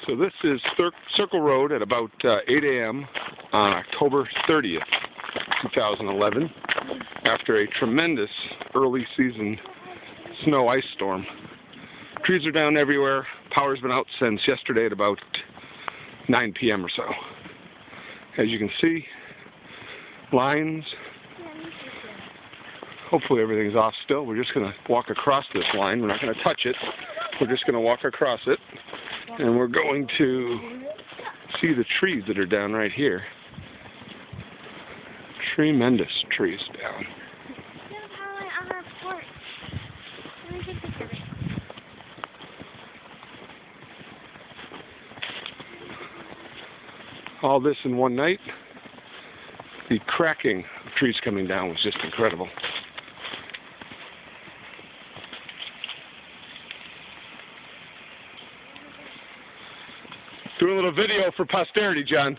So this is Circle Road at about 8 a.m. on October 30th, 2011, after a tremendous early season snow ice storm. Trees are down everywhere. Power's been out since yesterday at about 9 p.m. or so. As you can see, lines. Hopefully everything's off still. We're just going to walk across this line. We're not going to touch it. We're just going to walk across it. And we're going to see the trees that are down right here. Tremendous trees down. All this in one night. The cracking of trees coming down was just incredible. Doing a little video for posterity, John.